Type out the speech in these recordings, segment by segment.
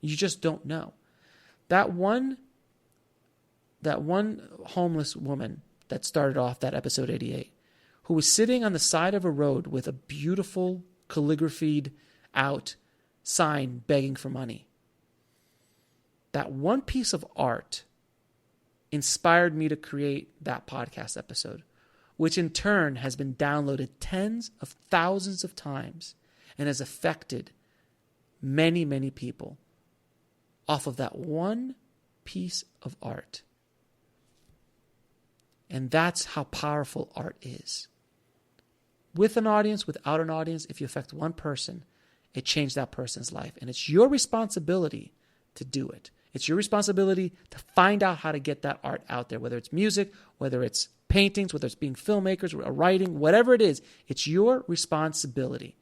You just don't know. That one homeless woman that started off that episode 88, who was sitting on the side of a road with a beautiful calligraphied out sign begging for money. That one piece of art inspired me to create that podcast episode, which in turn has been downloaded tens of thousands of times and has affected many, many people off of that one piece of art. And that's how powerful art is. With an audience, without an audience, if you affect one person, it changed that person's life. And it's your responsibility to do it. It's your responsibility to find out how to get that art out there, whether it's music, whether it's paintings, whether it's being filmmakers, or writing, whatever it is, it's your responsibility.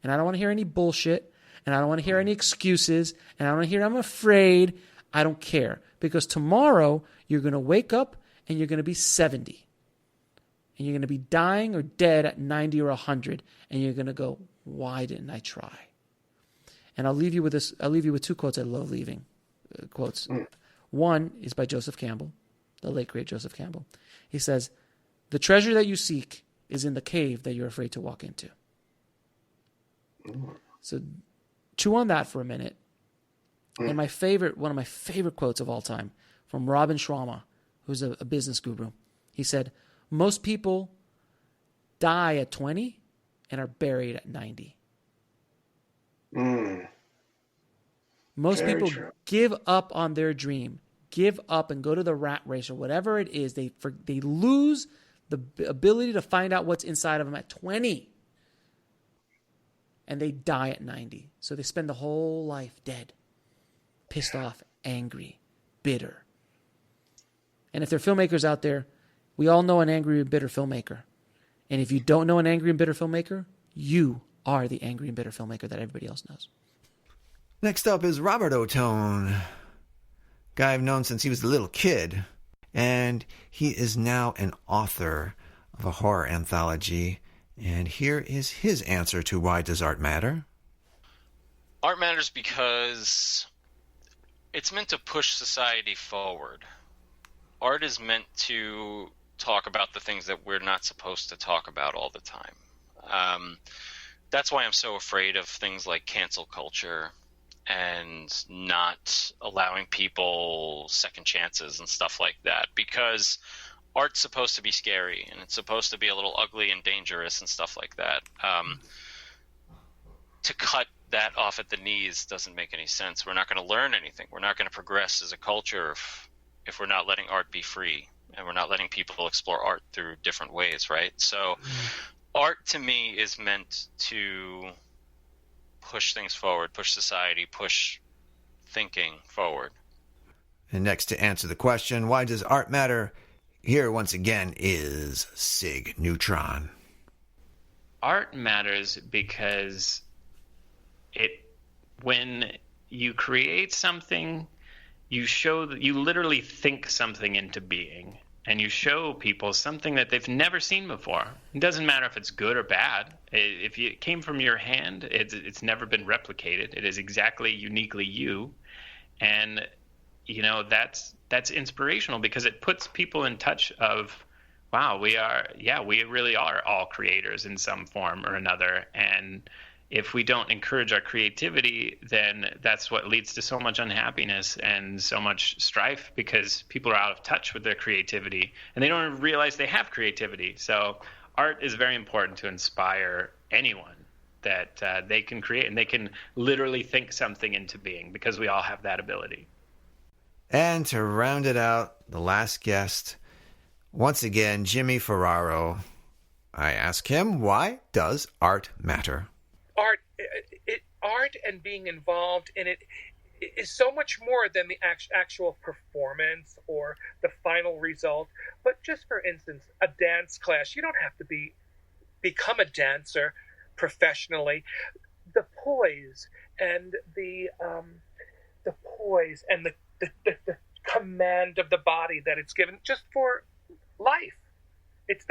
And I don't want to hear any bullshit, and I don't want to hear any excuses, and I don't want to hear I'm afraid. I don't care. Because tomorrow you're going to wake up and you're going to be 70. And you're going to be dying or dead at 90 or 100. And you're going to go, why didn't I try? And I'll leave you with this. I'll leave you with two quotes I love leaving. Quotes. One is by Joseph Campbell, the late great Joseph Campbell. He says, "The treasure that you seek is in the cave that you're afraid to walk into." So chew on that for a minute. And one of my favorite quotes of all time from Robin Sharma, who's a business guru. He said, "Most people die at 20 and are buried at 90. Most Very people true. give up on their dream, give up and go to the rat race or whatever it is. They lose the ability to find out what's inside of them at 20. And they die at 90. So they spend the whole life dead, pissed off, angry, bitter. And if there are filmmakers out there, we all know an angry and bitter filmmaker. And if you don't know an angry and bitter filmmaker, you are the angry and bitter filmmaker that everybody else knows. Next up is Robert Ottone, guy I've known since he was a little kid, and he is now an author of a horror anthology. And here is his answer to why does art matter? Art matters because it's meant to push society forward. Art is meant to talk about the things that we're not supposed to talk about all the time. That's why I'm so afraid of things like cancel culture and not allowing people second chances and stuff like that, because art's supposed to be scary and it's supposed to be a little ugly and dangerous and stuff like that. To cut that off at the knees doesn't make any sense. We're not going to learn anything. We're not going to progress as a culture if we're not letting art be free and we're not letting people explore art through different ways, right? So art to me is meant to push things forward, push society, push thinking forward. And next to answer the question, why does art matter? Here once again is Sig Neutron. Art matters because when you create something, you literally think something into being, and you show people something that they've never seen before. It doesn't matter if it's good or bad. If it came from your hand, it's never been replicated. It is exactly uniquely you. And, that's inspirational because it puts people in touch of, wow, we really are all creators in some form or another. And if we don't encourage our creativity, then that's what leads to so much unhappiness and so much strife, because people are out of touch with their creativity and they don't realize they have creativity. So art is very important to inspire anyone that they can create, and they can literally think something into being, because we all have that ability. And to round it out, the last guest, once again, Jimmy Ferraro. I ask him, why does art matter? Art and being involved in it is so much more than the actual performance or the final result. But just for instance, a dance class, you don't have to become a dancer professionally. The poise and the command of the body that it's given just for life. It's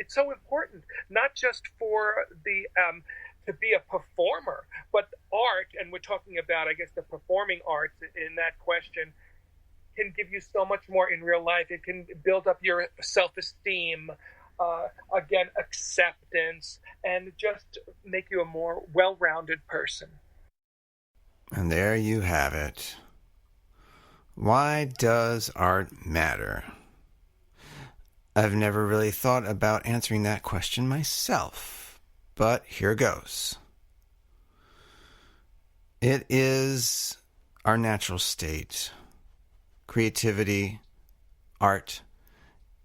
so important, not just for the to be a performer. But art, and we're talking about, I guess, the performing arts in that question, can give you so much more in real life. It can build up your self-esteem, again, acceptance, and just make you a more well-rounded person. And there you have it. Why does art matter? I've never really thought about answering that question myself, but here goes. It is our natural state. Creativity, art,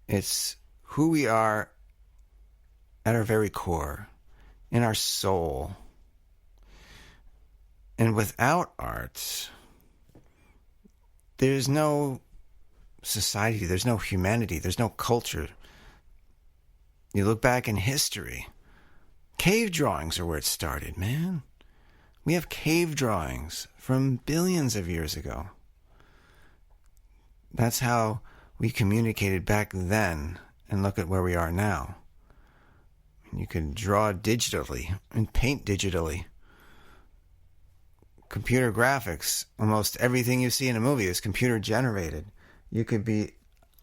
it's who we are at our very core, in our soul. And without art, there's no society, there's no humanity, there's no culture. You look back in history, cave drawings are where it started, man. We have cave drawings from billions of years ago. That's how we communicated back then, and look at where we are now. You can draw digitally and paint digitally. Computer graphics, almost everything you see in a movie is computer generated. You could be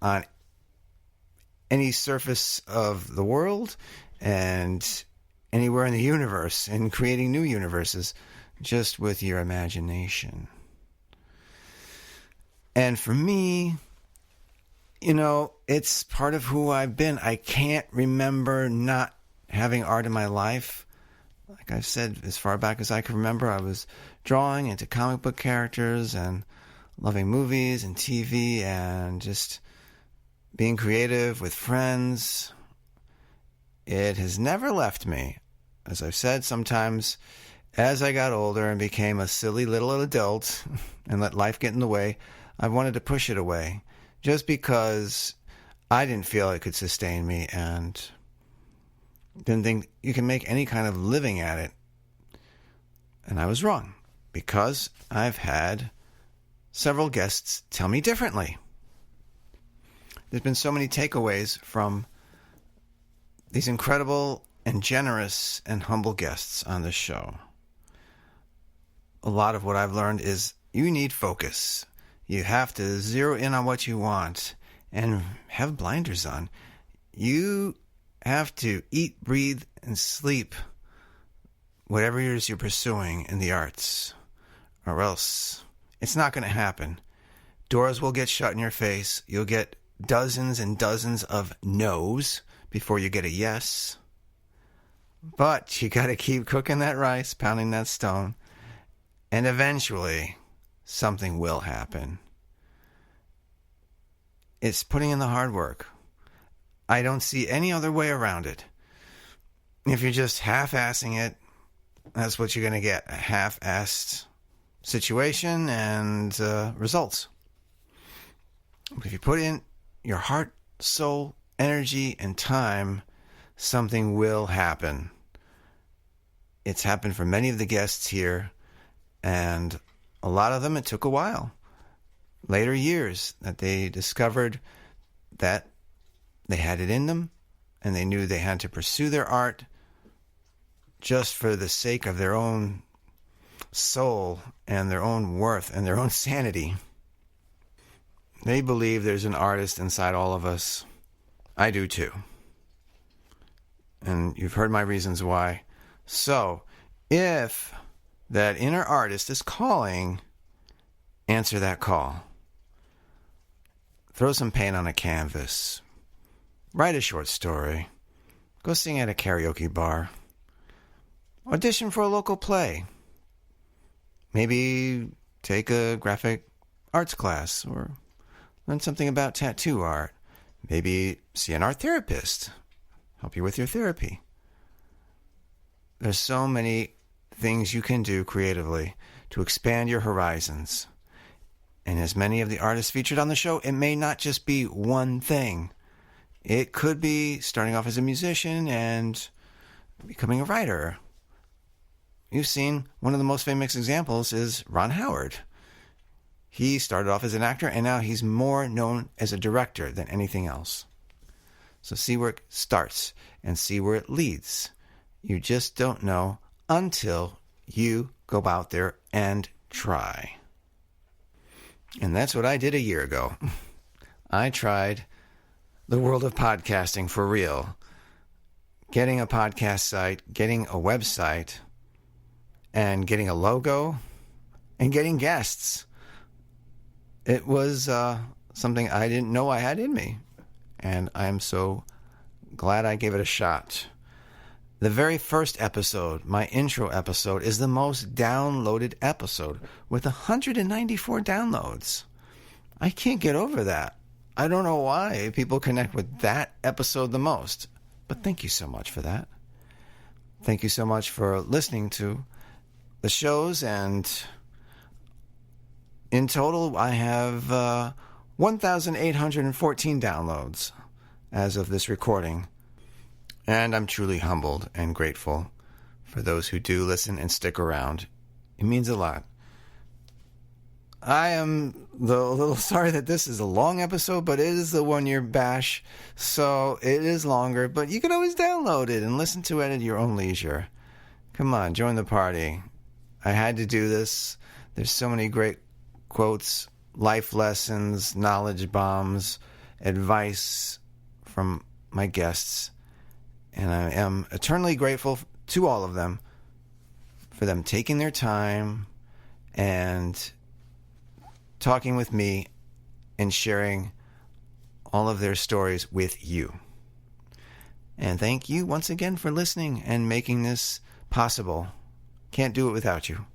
on any surface of the world and anywhere in the universe and creating new universes just with your imagination. And for me, it's part of who I've been. I can't remember not having art in my life. Like I've said, as far back as I can remember, I was drawing into comic book characters and loving movies and TV and just being creative with friends. It has never left me. As I've said, sometimes as I got older and became a silly little adult and let life get in the way, I wanted to push it away just because I didn't feel it could sustain me and didn't think you can make any kind of living at it. And I was wrong, because I've had several guests tell me differently. There's been so many takeaways from these incredible and generous and humble guests on this show. A lot of what I've learned is you need focus. You have to zero in on what you want and have blinders on. You have to eat, breathe, and sleep whatever it is you're pursuing in the arts, or else it's not going to happen. Doors will get shut in your face. You'll get dozens and dozens of no's before you get a yes. But you got to keep cooking that rice, pounding that stone, and eventually something will happen. It's putting in the hard work. I don't see any other way around it. If you're just half-assing it, that's what you're going to get. A half-assed situation and results. But if you put in your heart, soul, energy, and time, something will happen. It's happened for many of the guests here, and a lot of them, it took a while. Later years that they discovered that they had it in them, and they knew they had to pursue their art just for the sake of their own soul and their own worth and their own sanity. They believe there's an artist inside all of us. I do too. And you've heard my reasons why. So, if that inner artist is calling, answer that call. Throw some paint on a canvas. Write a short story. Go sing at a karaoke bar. Audition for a local play. Maybe take a graphic arts class or learn something about tattoo art. Maybe see an art therapist. Help you with your therapy. There's so many things you can do creatively to expand your horizons. And as many of the artists featured on the show, it may not just be one thing. It could be starting off as a musician and becoming a writer. You've seen one of the most famous examples is Ron Howard. He started off as an actor, and now he's more known as a director than anything else. So see where it starts and see where it leads. You just don't know until you go out there and try. And that's what I did a year ago. I tried the world of podcasting for real. Getting a podcast site, getting a website, and getting a logo, and getting guests. It was something I didn't know I had in me. And I'm so glad I gave it a shot. The very first episode, my intro episode, is the most downloaded episode with 194 downloads. I can't get over that. I don't know why people connect with that episode the most. But thank you so much for that. Thank you so much for listening to the shows. And in total, I have 1,814 downloads as of this recording. And I'm truly humbled and grateful for those who do listen and stick around. It means a lot. I am a little sorry that this is a long episode, but it is the 1 year bash, so it is longer, but you can always download it and listen to it at your own leisure. Come on, join the party. I had to do this. There's so many great quotes, life lessons, knowledge bombs, advice from my guests, and I am eternally grateful to all of them for them taking their time and talking with me and sharing all of their stories with you. And thank you once again for listening and making this possible. Can't do it without you.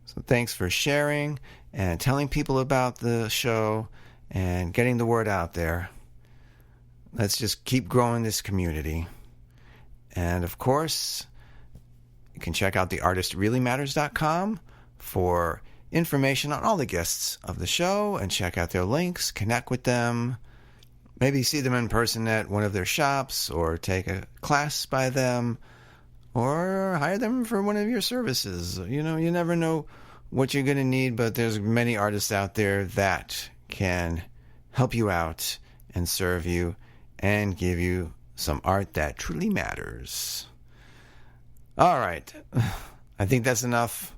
So thanks for sharing and telling people about the show and getting the word out there. Let's just keep growing this community. And of course, you can check out theartistreallymatters.com for information on all the guests of the show and check out their links, connect with them, maybe see them in person at one of their shops or take a class by them or hire them for one of your services. You know, you never know what you're going to need, but there's many artists out there that can help you out and serve you and give you some art that truly matters. All right. I think that's enough.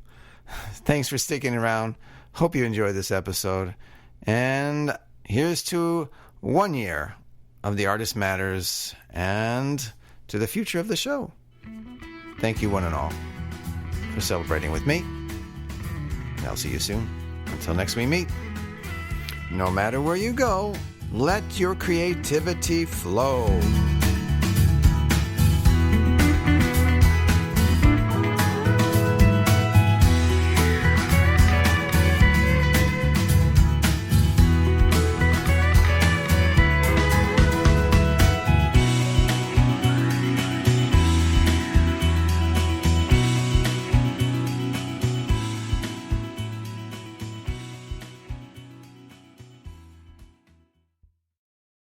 Thanks for sticking around. Hope you enjoyed this episode. And here's to 1 year of The Artist Matters and to the future of the show. Thank you one and all for celebrating with me. And I'll see you soon. Until next we meet. No matter where you go, let your creativity flow.